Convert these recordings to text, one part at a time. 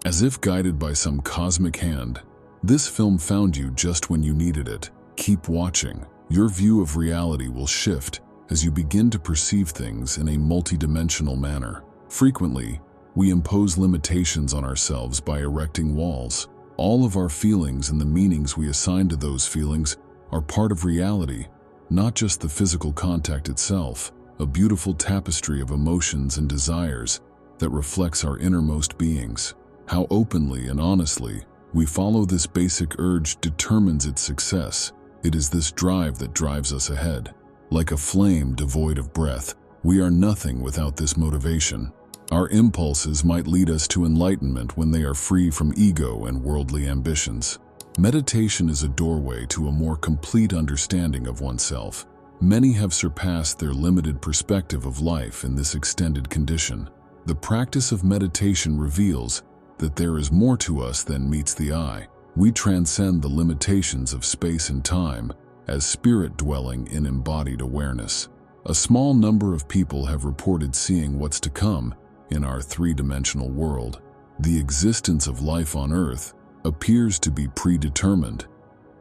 As if guided by some cosmic hand, this film found you just when you needed it. Keep watching. Your view of reality will shift as you begin to perceive things in a multidimensional manner. Frequently, we impose limitations on ourselves by erecting walls. All of our feelings and the meanings we assign to those feelings are part of reality, not just the physical contact itself, a beautiful tapestry of emotions and desires that reflects our innermost beings. How openly and honestly we follow this basic urge determines its success. It is this drive that drives us ahead. Like a flame devoid of breath, we are nothing without this motivation. Our impulses might lead us to enlightenment when they are free from ego and worldly ambitions. Meditation is a doorway to a more complete understanding of oneself. Many have surpassed their limited perspective of life in this extended condition. The practice of meditation reveals that there is more to us than meets the eye. We transcend the limitations of space and time as spirit dwelling in embodied awareness. A small number of people have reported seeing what's to come in our three-dimensional world. The existence of life on Earth appears to be predetermined,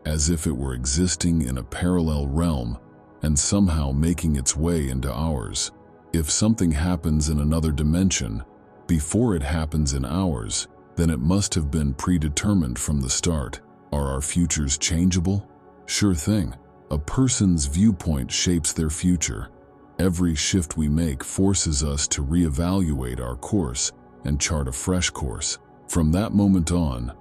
as if it were existing in a parallel realm and somehow making its way into ours. If something happens in another dimension before it happens in ours, then it must have been predetermined from the start. Are our futures changeable? Sure thing. A person's viewpoint shapes their future. Every shift we make forces us to reevaluate our course and chart a fresh course. From that moment on,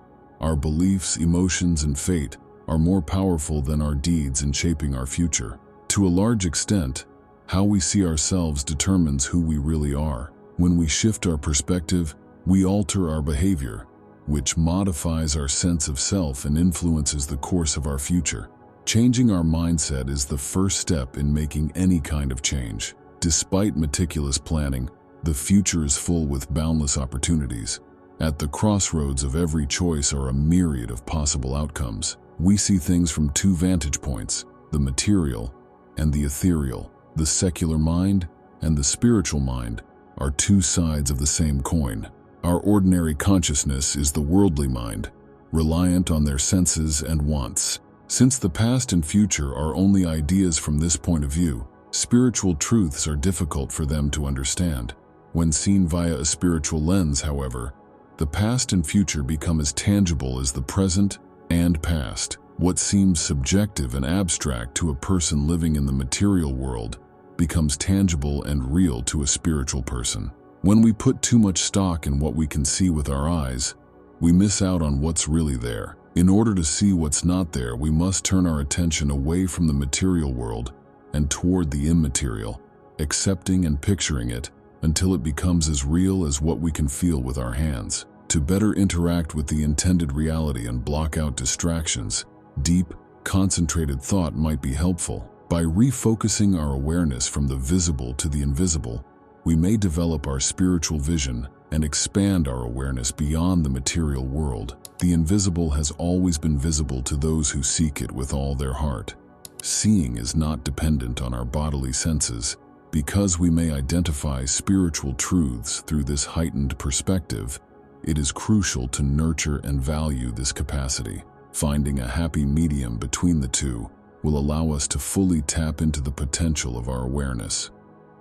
our beliefs, emotions, and fate are more powerful than our deeds in shaping our future. To a large extent, how we see ourselves determines who we really are. When we shift our perspective, we alter our behavior, which modifies our sense of self and influences the course of our future. Changing our mindset is the first step in making any kind of change. Despite meticulous planning, the future is full with boundless opportunities. At the crossroads of every choice are a myriad of possible outcomes. We see things from two vantage points, the material and the ethereal. The secular mind and the spiritual mind are two sides of the same coin. Our ordinary consciousness is the worldly mind, reliant on their senses and wants. Since the past and future are only ideas from this point of view, spiritual truths are difficult for them to understand. When seen via a spiritual lens, however, the past and future become as tangible as the present and past. What seems subjective and abstract to a person living in the material world becomes tangible and real to a spiritual person. When we put too much stock in what we can see with our eyes, we miss out on what's really there. In order to see what's not there, we must turn our attention away from the material world and toward the immaterial, accepting and picturing it until it becomes as real as what we can feel with our hands. To better interact with the intended reality and block out distractions, deep, concentrated thought might be helpful. By refocusing our awareness from the visible to the invisible, we may develop our spiritual vision and expand our awareness beyond the material world. The invisible has always been visible to those who seek it with all their heart. Seeing is not dependent on our bodily senses. Because we may identify spiritual truths through this heightened perspective, it is crucial to nurture and value this capacity. Finding a happy medium between the two will allow us to fully tap into the potential of our awareness.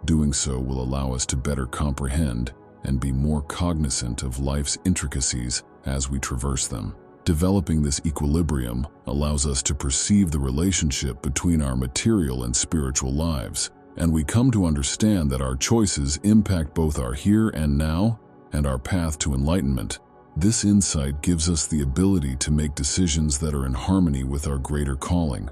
Doing so will allow us to better comprehend and be more cognizant of life's intricacies as we traverse them. Developing this equilibrium allows us to perceive the relationship between our material and spiritual lives, and we come to understand that our choices impact both our here and now and our path to enlightenment. This insight gives us the ability to make decisions that are in harmony with our greater calling,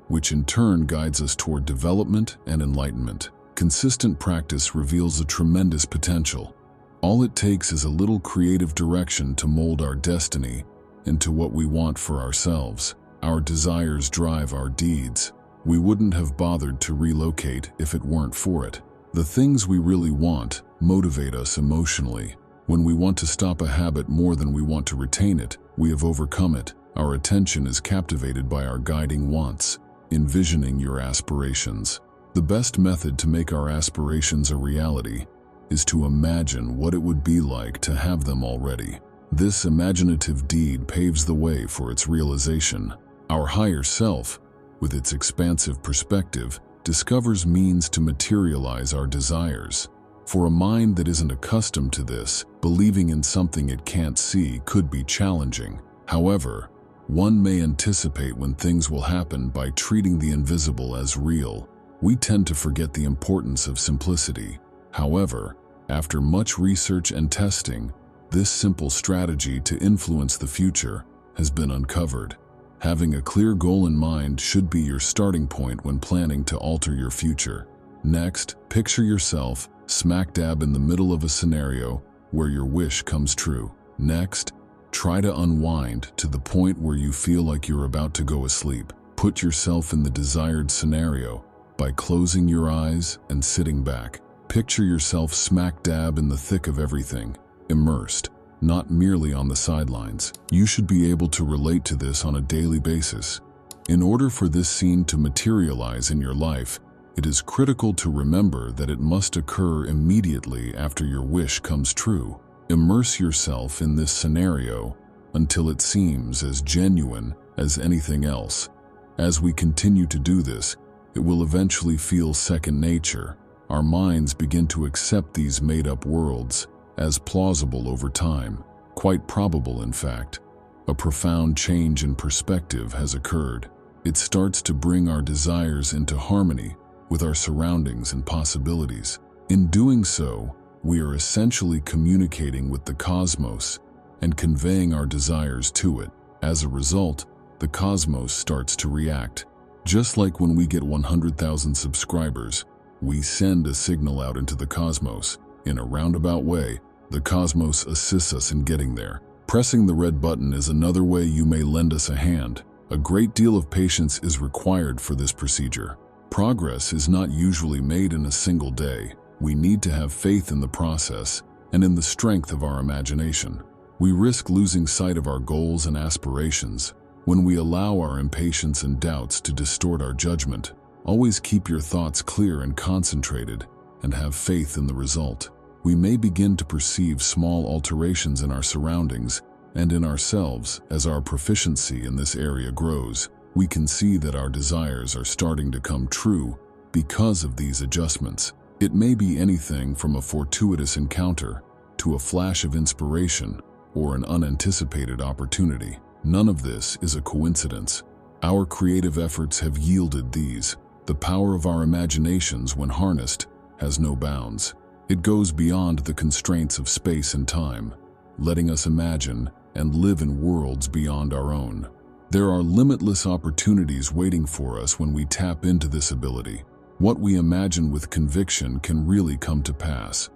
which in turn guides us toward development and enlightenment. Consistent practice reveals a tremendous potential. All it takes is a little creative direction to mold our destiny into what we want for ourselves. Our desires drive our deeds. We wouldn't have bothered to relocate if it weren't for it. The things we really want motivate us emotionally. When we want to stop a habit more than we want to retain it, we have overcome it. Our attention is captivated by our guiding wants. Envisioning your aspirations. The best method to make our aspirations a reality is to imagine what it would be like to have them already. This imaginative deed paves the way for its realization. Our higher self, with its expansive perspective, discovers means to materialize our desires. For a mind that isn't accustomed to this, believing in something it can't see could be challenging. However, one may anticipate when things will happen by treating the invisible as real. We tend to forget the importance of simplicity. However, after much research and testing, this simple strategy to influence the future has been uncovered. Having a clear goal in mind should be your starting point when planning to alter your future. Next, picture yourself smack dab in the middle of a scenario where your wish comes true. Next, try to unwind to the point where you feel like you're about to go asleep. Put yourself in the desired scenario by closing your eyes and sitting back. Picture yourself smack dab in the thick of everything, immersed, not merely on the sidelines. You should be able to relate to this on a daily basis. In order for this scene to materialize in your life, it is critical to remember that it must occur immediately after your wish comes true. Immerse yourself in this scenario until it seems as genuine as anything else. As we continue to do this, it will eventually feel second nature. Our minds begin to accept these made-up worlds as plausible over time, quite probable in fact. A profound change in perspective has occurred. It starts to bring our desires into harmony with our surroundings and possibilities. In doing so, we are essentially communicating with the cosmos and conveying our desires to it. As a result, the cosmos starts to react. Just like when we get 100,000 subscribers, we send a signal out into the cosmos. In a roundabout way, the cosmos assists us in getting there. Pressing the red button is another way you may lend us a hand. A great deal of patience is required for this procedure. Progress is not usually made in a single day. We need to have faith in the process and in the strength of our imagination. We risk losing sight of our goals and aspirations when we allow our impatience and doubts to distort our judgment. Always keep your thoughts clear and concentrated, and have faith in the result. We may begin to perceive small alterations in our surroundings and in ourselves as our proficiency in this area grows. We can see that our desires are starting to come true because of these adjustments. It may be anything from a fortuitous encounter to a flash of inspiration or an unanticipated opportunity. None of this is a coincidence. Our creative efforts have yielded these. The power of our imaginations, when harnessed, has no bounds. It goes beyond the constraints of space and time, letting us imagine and live in worlds beyond our own. There are limitless opportunities waiting for us when we tap into this ability. What we imagine with conviction can really come to pass.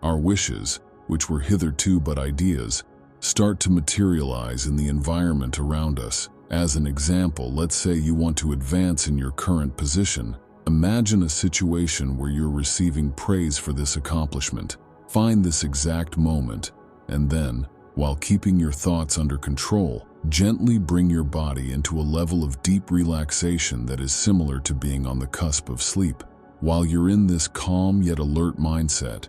Our wishes, which were hitherto but ideas, start to materialize in the environment around us. As an example, let's say you want to advance in your current position. Imagine a situation where you're receiving praise for this accomplishment. Find this exact moment, and then, while keeping your thoughts under control, gently bring your body into a level of deep relaxation that is similar to being on the cusp of sleep. While you're in this calm yet alert mindset,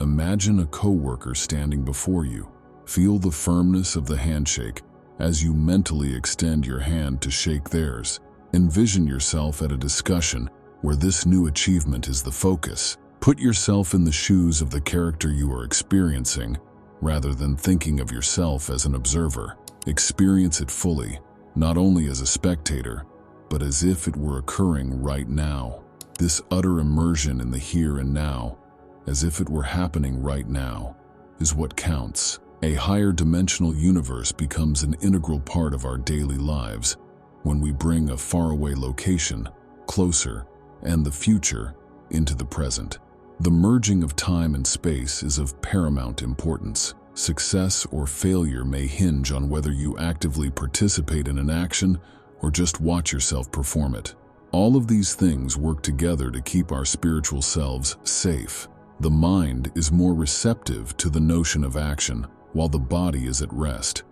imagine a coworker standing before you. Feel the firmness of the handshake as you mentally extend your hand to shake theirs. Envision yourself at a discussion where this new achievement is the focus. Put yourself in the shoes of the character you are experiencing, rather than thinking of yourself as an observer. Experience it fully, not only as a spectator, but as if it were occurring right now. This utter immersion in the here and now, as if it were happening right now, is what counts. A higher dimensional universe becomes an integral part of our daily lives when we bring a faraway location closer and the future into the present. The merging of time and space is of paramount importance. Success or failure may hinge on whether you actively participate in an action or just watch yourself perform it. All of these things work together to keep our spiritual selves safe. The mind is more receptive to the notion of action, while the body is at rest.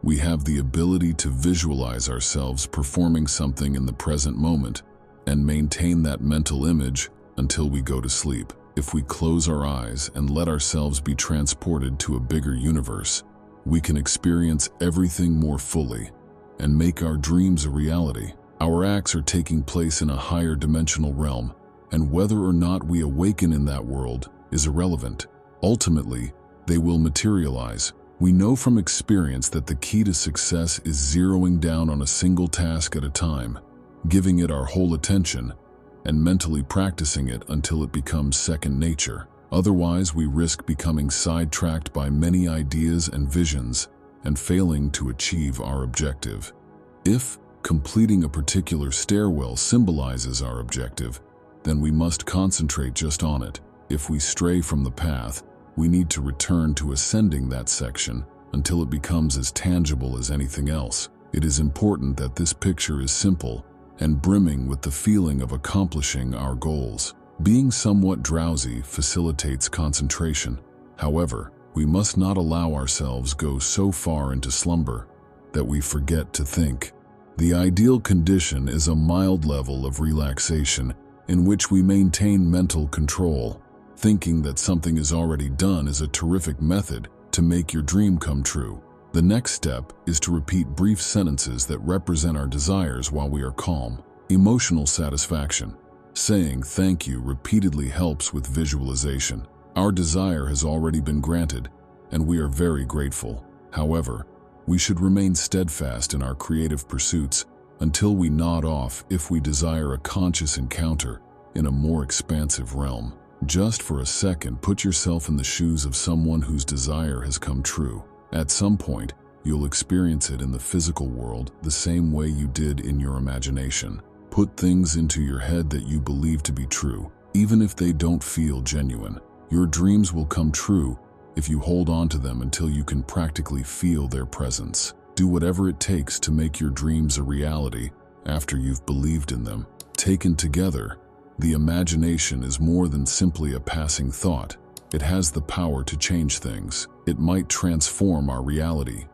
We have the ability to visualize ourselves performing something in the present moment and maintain that mental image until we go to sleep. If we close our eyes and let ourselves be transported to a bigger universe, we can experience everything more fully and make our dreams a reality. Our acts are taking place in a higher dimensional realm, and whether or not we awaken in that world is irrelevant. Ultimately, they will materialize. We know from experience that the key to success is zeroing down on a single task at a time, giving it our whole attention, and mentally practicing it until it becomes second nature. Otherwise, we risk becoming sidetracked by many ideas and visions and failing to achieve our objective. If completing a particular stairwell symbolizes our objective, then we must concentrate just on it. If we stray from the path, we need to return to ascending that section until it becomes as tangible as anything else. It is important that this picture is simple and brimming with the feeling of accomplishing our goals. Being somewhat drowsy facilitates concentration. However, we must not allow ourselves go so far into slumber that we forget to think. The ideal condition is a mild level of relaxation in which we maintain mental control. Thinking that something is already done is a terrific method to make your dream come true. The next step is to repeat brief sentences that represent our desires while we are calm. Emotional satisfaction. Saying thank you repeatedly helps with visualization. Our desire has already been granted, and we are very grateful. However, we should remain steadfast in our creative pursuits until we nod off if we desire a conscious encounter in a more expansive realm. Just for a second, put yourself in the shoes of someone whose desire has come true. At some point, you'll experience it in the physical world the same way you did in your imagination. Put things into your head that you believe to be true, even if they don't feel genuine. Your dreams will come true if you hold on to them until you can practically feel their presence. Do whatever it takes to make your dreams a reality after you've believed in them. Taken together, the imagination is more than simply a passing thought. It has the power to change things. It might transform our reality,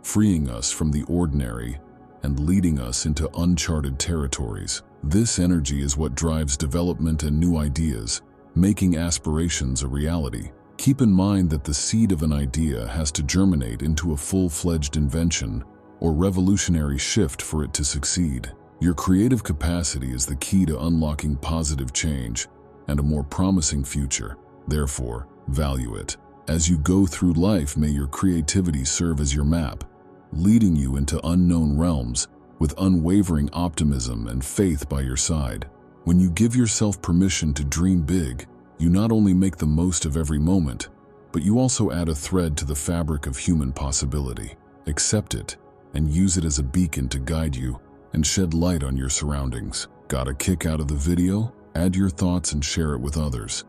freeing us from the ordinary and leading us into uncharted territories. This energy is what drives development and new ideas, making aspirations a reality. Keep in mind that the seed of an idea has to germinate into a full-fledged invention or revolutionary shift for it to succeed. Your creative capacity is the key to unlocking positive change and a more promising future. Therefore, value it. As you go through life, may your creativity serve as your map, leading you into unknown realms with unwavering optimism and faith by your side. When you give yourself permission to dream big, you not only make the most of every moment, but you also add a thread to the fabric of human possibility. Accept it and use it as a beacon to guide you and shed light on your surroundings. Got a kick out of the video? Add your thoughts and share it with others.